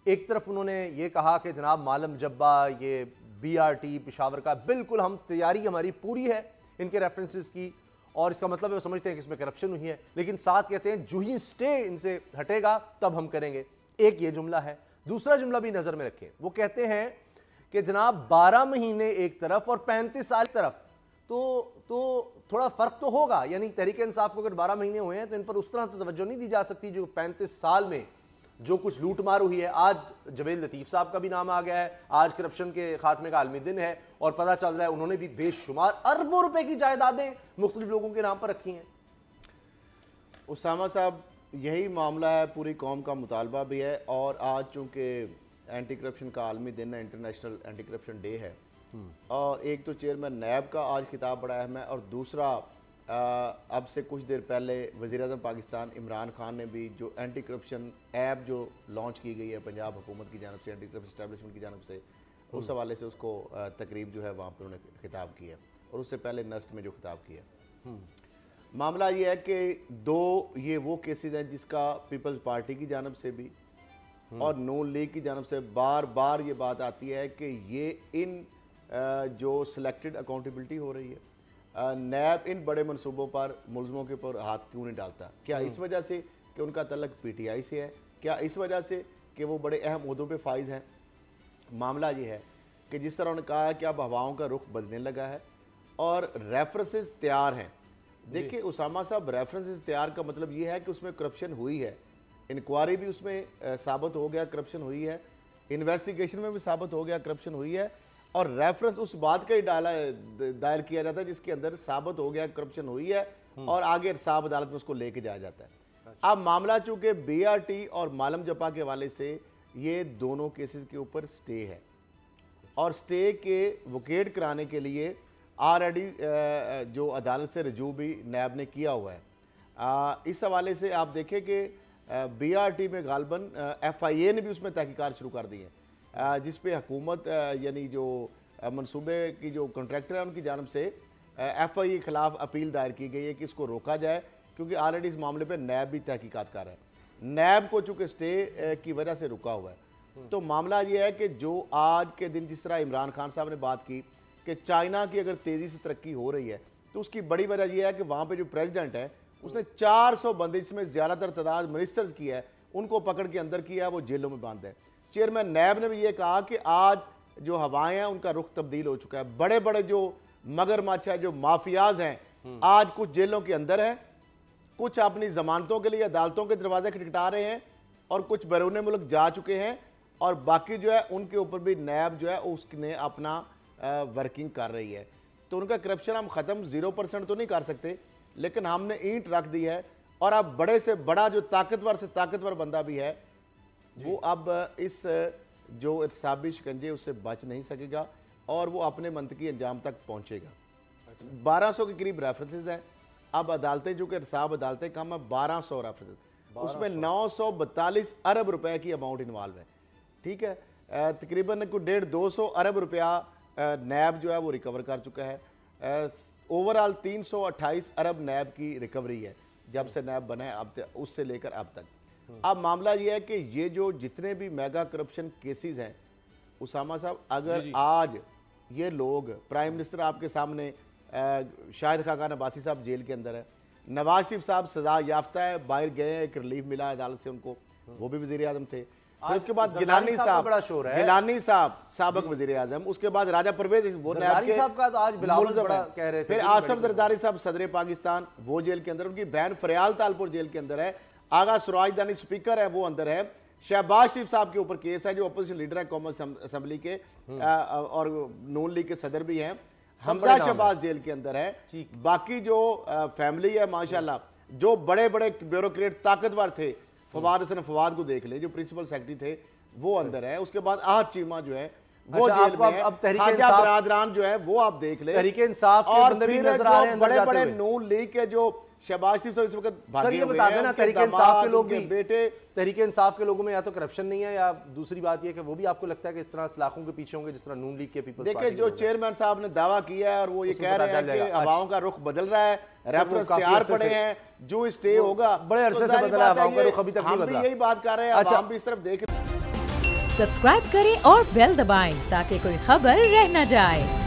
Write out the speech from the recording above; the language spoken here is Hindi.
एक तरफ उन्होंने ये कहा कि जनाब मालम जब्बा, ये BRT पेशावर का बिल्कुल हम तैयारी हमारी पूरी है इनके रेफरेंसेस की, और इसका मतलब है वो समझते हैं कि इसमें करप्शन हुई है, लेकिन साथ कहते हैं जो ही स्टे इनसे हटेगा तब हम करेंगे। एक ये जुमला है। दूसरा जुमला भी नजर में रखें, वो कहते हैं कि जनाब 12 महीने एक तरफ और 35 साल तरफ, तो थोड़ा फर्क तो होगा। यानी तहरीक इंसाफ को अगर 12 महीने हुए हैं तो इन पर उस तरह तो तवज्जो नहीं दी जा सकती जो 35 साल में जो कुछ लूट मार हुई है। आज जवेद लतीफ़ साहब का भी नाम आ गया है, आज करप्शन के खात्मे का आलमी दिन है, और पता चल रहा है उन्होंने भी बेशुमार अरबों रुपए की जायदादें मुख्तलिफ लोगों के नाम पर रखी हैं। उसामा साहब, यही मामला है, पूरी कौम का मुतालबा भी है, और आज चूँकि एंटी करप्शन का आलमी दिन है, इंटरनेशनल एंटी करप्शन डे है, और एक तो चेयरमैन नैब का आज खिताब बड़ा अहम है, और दूसरा अब से कुछ देर पहले वज़ीर-ए-आज़म पाकिस्तान इमरान खान ने भी जो एंटी करप्शन ऐप जो लॉन्च की गई है पंजाब हुकूमत की जानब से, एंटी करप्शन एस्टैब्लिशमेंट की जानब से, उस हवाले से उसको तकरीब जो है वहाँ पर उन्होंने खिताब किया, और उससे पहले नस्ट में जो खिताब किया। मामला ये है कि दो ये वो केसेस हैं जिसका पीपल्स पार्टी की जानब से भी और नून लीग की जानब से बार बार ये बात आती है कि ये इन जो सिलेक्टेड अकाउंटेबिलिटी हो रही है, नैब इन बड़े मनसूबों पर मुलजमों के ऊपर हाथ क्यों नहीं डालता? क्या इस वजह से कि उनका तल्लक PTI से है? क्या इस वजह से कि वो बड़े अहम ओहदों पे फाइज हैं? मामला ये है कि जिस तरह उन्होंने कहा है कि अब हवाओं का रुख बदलने लगा है और रेफरेंसेस तैयार हैं। देखिए उसामा साहब, रेफरेंसेस तैयार का मतलब ये है कि उसमें करप्शन हुई है, इंक्वायरी भी उसमें साबित हो गया करप्शन हुई है, इन्वेस्टिगेशन में भी साबित हो गया करप्शन हुई है, और रेफरेंस उस बात का ही दायर किया जाता है जिसके अंदर साबित हो गया करप्शन हुई है, और आगे इंसाफ अदालत में उसको लेके जाया जाता है। अब मामला चूंकि BRT और मालम जपा के हवाले से ये दोनों केसेस के ऊपर स्टे है, और स्टे के वोकेट कराने के लिए ऑलरेडी जो अदालत से रजू भी नैब ने किया हुआ है। इस हवाले से आप देखें कि BRT में गालबन FIA ने भी उसमें तहकीकात शुरू कर दी है, जिस पे हुकूमत यानी जो मनसूबे की जो कॉन्ट्रैक्टर है उनकी जानब से FIA के खिलाफ अपील दायर की गई है कि इसको रोका जाए, क्योंकि ऑलरेडी इस मामले पे नैब भी तहकीकात कर रहा है। नैब को चूँकि स्टे की वजह से रुका हुआ है, तो मामला ये है कि जो आज के दिन जिस तरह इमरान खान साहब ने बात की कि चाइना की अगर तेज़ी से तरक्की हो रही है, तो उसकी बड़ी वजह यह है कि वहाँ पर जो प्रेजिडेंट है उसने 400 बंदे, जिसमें ज़्यादातर तादाद मिनिस्टर्स की है, उनको पकड़ के अंदर किया, वो जेलों में बांध है। चेयरमैन नैब ने भी ये कहा कि आज जो हवाएं हैं उनका रुख तब्दील हो चुका है। बड़े बड़े जो मगरमच्छ है, जो माफियाज हैं, आज कुछ जेलों के अंदर हैं, कुछ अपनी जमानतों के लिए अदालतों के दरवाजे खटखटा रहे हैं, और कुछ बैरून मुल्क जा चुके हैं, और बाकी जो है उनके ऊपर भी नैब जो है उसने अपना वर्किंग कर रही है। तो उनका करप्शन हम ख़त्म 0% तो नहीं कर सकते, लेकिन हमने ईंट रख दी है, और अब बड़े से बड़ा जो ताकतवर से ताकतवर बंदा भी है वो अब इस जो इरसाबी शिकंजे उससे बच नहीं सकेगा, और वो अपने मंतकी अंजाम तक पहुंचेगा। 1200 के करीब रेफरेंसेस हैं। अब अदालतें, जो कि इरसाब अदालतें कम है, 1200 रेफरेंसेस, उसमें 942 अरब रुपए की अमाउंट इन्वॉल्व है। ठीक है, तकरीबन कुछ 150-200 अरब रुपया नैब जो है वो रिकवर कर चुका है। ओवरऑल 328 अरब नैब की रिकवरी है जब से नैब बना है, अब उससे लेकर अब तक। अब मामला ये है कि ये जो जितने भी मेगा करप्शन केसेस हैं उसामा साहब, अगर आज ये लोग, प्राइम मिनिस्टर आपके सामने, शाहिद खाकान अब्बासी साहब जेल के अंदर है, नवाज शरीफ साहब सजा याफ्ता है, बाहर गए, एक रिलीफ मिला अदालत से उनको, वो भी वजीर आजम थे। फिर उसके बाद गिलानी साहब, बड़ा शोर है, गिलानी साहब साबिक वजीर आजम, उसके बाद राजा परवेज साहब का तो आज बड़ा कह रहे थे, फिर आसफ जरदारी साहब सदर पाकिस्तान, वो जेल के अंदर, उनकी बहन फरियाल तालपुर जेल के अंदर है, आगा सुराजदानी स्पीकर है वो अंदर है, शहबाज शरीफ साहब के ऊपर केस है जो अपोजिशन लीडर है कौमी असेंबली के, और नून लीग के सदर भी हैं, हमजा शहबाज जेल के अंदर है। बाकी जो फैमिली है माशाल्लाह, जो बड़े बड़े ब्यूरोक्रेट ताकतवर थे, फवाद हसन फवाद को देख ले जो प्रिंसिपल सेक्रेटरी थे, वो अंदर है। उसके बाद आहत चीमा जो है वो जेल में है। अब तहरीक इंसाफ बरादरान जो है वो आप देख ले, तहरीक इंसाफ के बंदे भी नजर आ रहे हैं, बड़े बड़े नून लीग के जो शहबाज शरीफ साहब इस वक्त भागे हुए हैं। ये बता देना, तहरीक इंसाफ के लोग भी, बेटे तहरीक इंसाफ के लोगों में या तो करप्शन नहीं है, या दूसरी बात ये कि वो भी आपको लगता है कि इस तरह सलाखों के पीछे होंगे जिस तरह नून लीग के पीपल्स पार्टी। देखिए, जो चेयरमैन साहब ने दावा किया है और वो ये कह रहे हैं कि हवाओं का रुख बदल रहा है, रेफरेंस तैयार पड़े हैं, जो स्टे होगा बड़े अरसे से बदला है, हवाओं का रुख अभी तक नहीं बदला। हम भी यही बात कर रहे हैं, हम भी इस तरफ देख रहे हैं। सब्सक्राइब करें और बेल दबाएं ताकि कोई खबर रह न जाए।